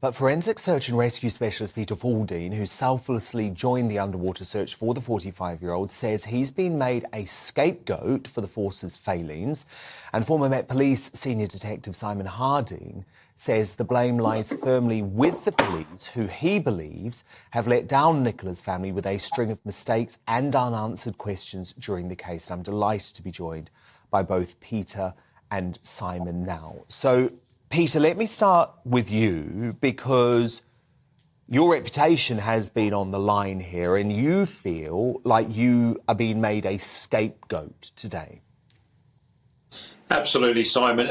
But forensic search and rescue specialist Peter Faulding, who selflessly joined the underwater search for the 45-year-old, says he's been made a scapegoat for the force's failings. And former Met Police Senior Detective Simon Harding says the blame lies firmly with the police, who he believes have let down Nicola's family with a string of mistakes and unanswered questions during the case. And I'm delighted to be joined by both Peter and Simon now. So, Peter, let me start with you, because your reputation has been on the line here and you feel like you are being made a scapegoat today. Absolutely, Simon.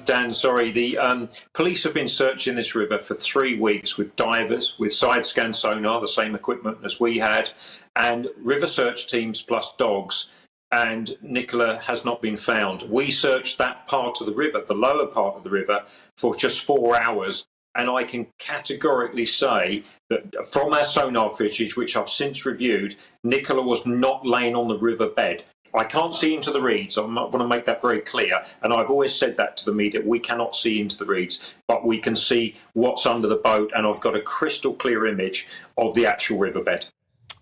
Dan, sorry. The police have been searching this river for 3 weeks with divers, with side-scan sonar, the same equipment as we had, and river search teams plus dogs, and Nicola has not been found. We searched that part of the river, the lower part of the river, for just 4 hours, and I can categorically say that from our sonar footage, which I've since reviewed, Nicola was not laying on the riverbed. I can't see into the reeds. I want to make that very clear. And I've always said that to the media. We cannot see into the reeds, but we can see what's under the boat. And I've got a crystal clear image of the actual riverbed.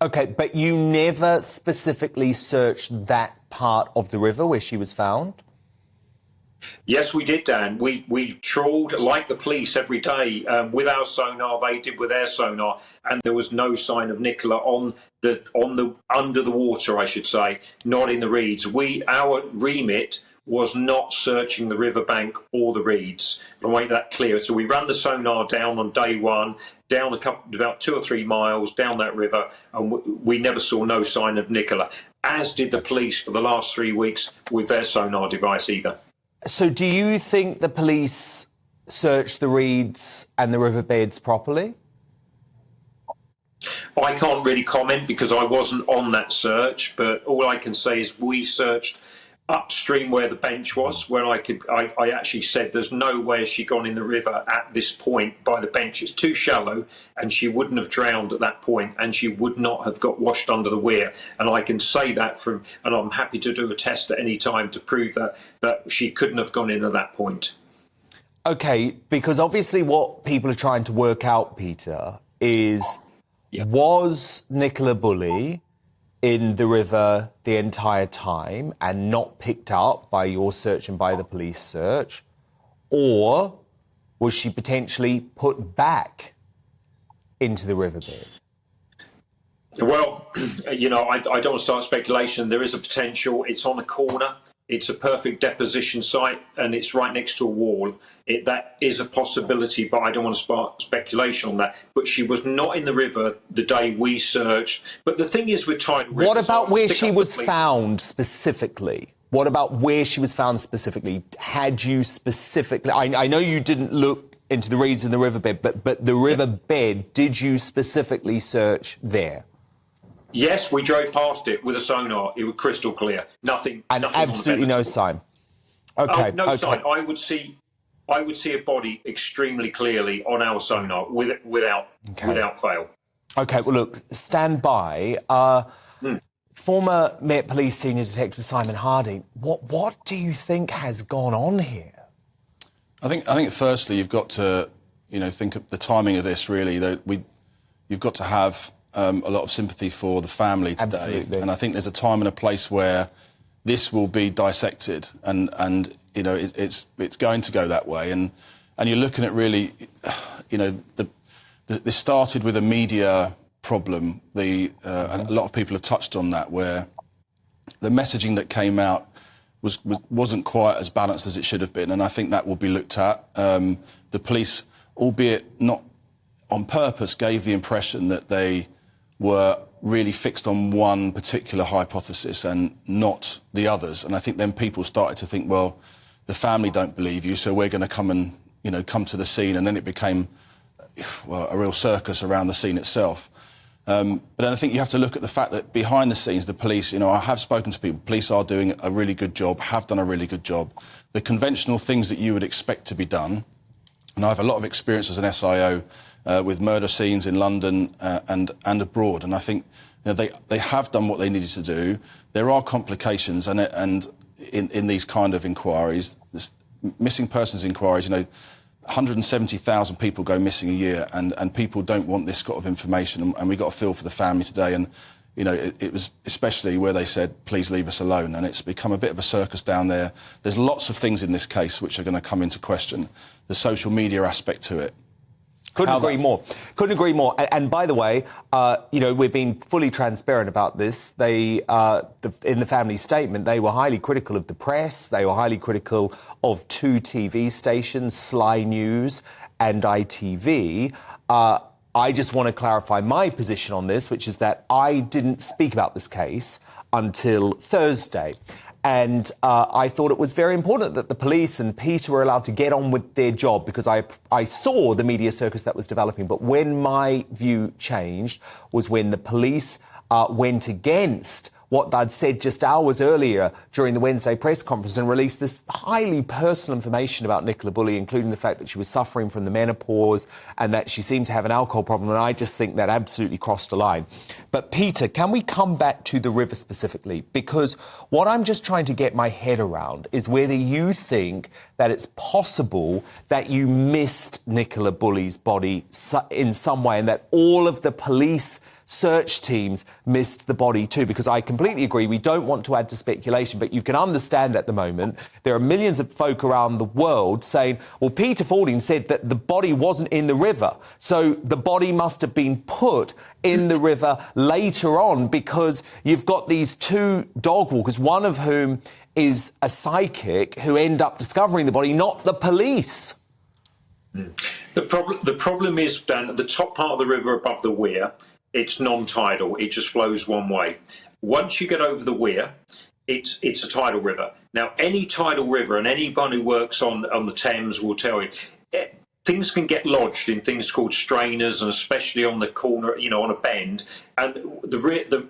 OK, but you never specifically searched that part of the river where she was found? Yes, we did, Dan. We trawled like the police every day with our sonar. They did with their sonar, and there was no sign of Nicola on the under the water, I should say, not in the reeds. Our remit was not searching the riverbank or the reeds. I'll make that clear. So we ran the sonar down on day one, down about 2 or 3 miles down that river, and we never saw no sign of Nicola, as did the police for the last 3 weeks with their sonar device either. So do you think the police searched the reeds and the riverbeds properly? I can't really comment because I wasn't on that search, but all I can say is we searched upstream where the bench was, where I actually said there's no way she gone in the river at this point by the bench. It's too shallow and she wouldn't have drowned at that point, and she would not have got washed under the weir. And I can say that and I'm happy to do a test at any time to prove that she couldn't have gone in at that point. OK, because obviously what people are trying to work out, Peter, is was Nicola Bulley in the river the entire time and not picked up by your search and by the police search, or was she potentially put back into the riverbed? Well, you know, I don't want to start speculation. There is a potential. It's on a corner. It's a perfect deposition site, and it's right next to a wall. That is a possibility, but I don't want to spark speculation on that. But she was not in the river the day we searched. But the thing is with tidal rivers... What about where she was found specifically? What about where she was found specifically? Had you specifically... I know you didn't look into the reeds in the riverbed, but the riverbed, did you specifically search there? Yes, we drove past it with a sonar. It was crystal clear. Nothing. And nothing absolutely no sign. Okay. No sign. I would see a body extremely clearly on our sonar without fail. Okay. Well, look, stand by. Former Met Police Senior Detective Simon Harding, what do you think has gone on here? I think firstly you've got to think of the timing of this. Really, that you've got to have a lot of sympathy for the family today. Absolutely. And I think there's a time and a place where this will be dissected, and it's going to go that way. And you're looking at really, this started with a media problem. And a lot of people have touched on that, where the messaging that came out wasn't quite as balanced as it should have been, and I think that will be looked at. The police, albeit not on purpose, gave the impression that they were really fixed on one particular hypothesis and not the others. And I think then people started to think, well, the family don't believe you, so we're going to come and, come to the scene. And then it became, a real circus around the scene itself. But then I think you have to look at the fact that behind the scenes, the police, I have spoken to people, police are doing a really good job, have done a really good job. The conventional things that you would expect to be done, and I have a lot of experience as an SIO with murder scenes in London and abroad, and I think they have done what they needed to do. There are complications, and in these kind of inquiries, missing persons inquiries, 170,000 people go missing a year, and people don't want this sort of information, and we got a feel for the family today, and you know, it was especially where they said, please leave us alone, and it's become a bit of a circus down there. There's lots of things in this case which are going to come into question. The social media aspect to it. Couldn't agree more. Couldn't agree more. And by the way, you know, we've been fully transparent about this. They, in the family statement, they were highly critical of the press. They were highly critical of 2 TV stations, Sly News and ITV. I just want to clarify my position on this, which is that I didn't speak about this case until Thursday. And I thought it was very important that the police and Peter were allowed to get on with their job, because I saw the media circus that was developing. But when my view changed was when the police went against what they'd said just hours earlier during the Wednesday press conference and released this highly personal information about Nicola Bulley, including the fact that she was suffering from the menopause and that she seemed to have an alcohol problem. And I just think that absolutely crossed a line. But Peter, can we come back to the River specifically? Because what I'm just trying to get my head around is whether you think that it's possible that you missed Nicola Bulley's body in some way, and that all of the police search teams missed the body too, because I completely agree we don't want to add to speculation, but you can understand at the moment there are millions of folk around the world saying, well, Peter Faulding said that the body wasn't in the river, so the body must have been put in the river later on, because you've got these 2 dog walkers, one of whom is a psychic, who end up discovering the body, not the police. The problem is, Dan, at the top part of the river above the weir, it's non-tidal. It just flows one way. Once you get over the weir, it's a tidal river. Now, any tidal river, and anyone who works on the Thames will tell you, things can get lodged in things called strainers, and especially on the corner, you know, on a bend. And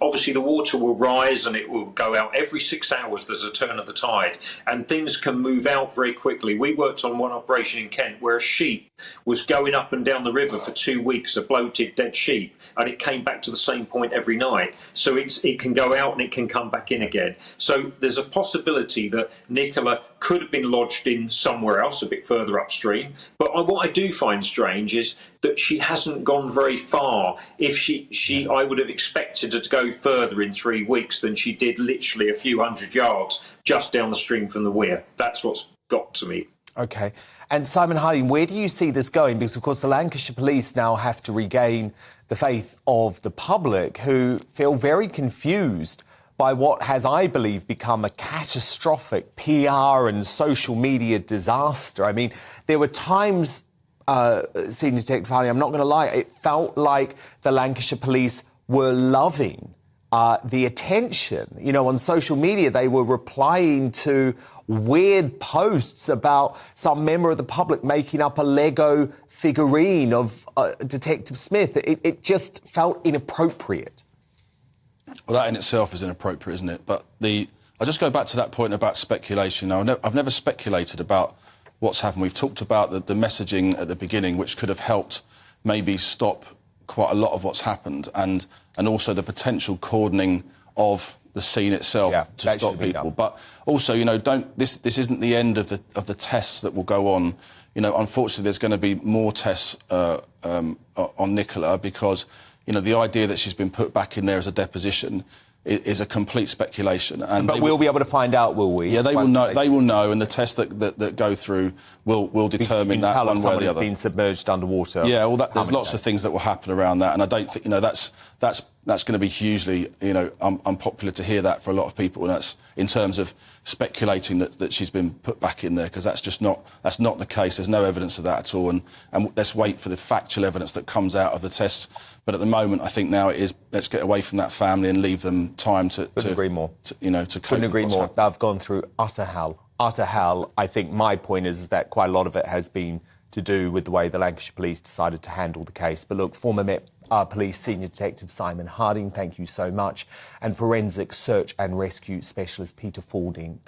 obviously the water will rise and it will go out. Every 6 hours there's a turn of the tide, and things can move out very quickly. We worked on one operation in Kent where a sheep was going up and down the river for 2 weeks, a bloated dead sheep, and it came back to the same point every night. So it can go out and it can come back in again. So there's a possibility that Nicola could have been lodged in somewhere else a bit further upstream. But what I do find strange is that she hasn't gone very far. If I would have expected her to go further in 3 weeks than she did, literally a few hundred yards just down the stream from the weir. That's what's got to me. OK. And Simon Harding, where do you see this going? Because, of course, the Lancashire police now have to regain the faith of the public, who feel very confused by what has, I believe, become a catastrophic PR and social media disaster. I mean, there were times, Senior Detective Faulding, I'm not going to lie, it felt like the Lancashire police were loving the attention. You know, on social media, they were replying to weird posts about some member of the public making up a Lego figurine of Detective Smith. It just felt inappropriate. Well, that in itself is inappropriate, isn't it? But I'll just go back to that point about speculation. Now, I've never speculated about what's happened. We've talked about the messaging at the beginning, which could have helped maybe stop quite a lot of what's happened, and also the potential cordoning of the scene itself to stop people. But also, you know, this isn't the end of the tests that will go on. You know, unfortunately, there's going to be more tests on Nicola, because, you know, the idea that she's been put back in there as a deposition is a complete speculation. But we'll be able to find out, will we? Yeah, they will know. They will know, and the tests that go through will determine that one way or the other. Been submerged underwater. Yeah, well, there's lots of things that will happen around that, and I don't think, you know, that's going to be hugely, you know, unpopular to hear that for a lot of people, and that's in terms of speculating that she's been put back in there, because that's not the case. There's no evidence of that at all, and let's wait for the factual evidence that comes out of the tests. But at the moment, I think now it is, let's get away from that family and leave them time to agree more. You know, to cope. Couldn't agree more. I've gone through utter hell. Utter hell. I think my point is that quite a lot of it has been to do with the way the Lancashire police decided to handle the case. But look, former Met Police Senior Detective Simon Harding, thank you so much. And forensic search and rescue specialist Peter Faulding.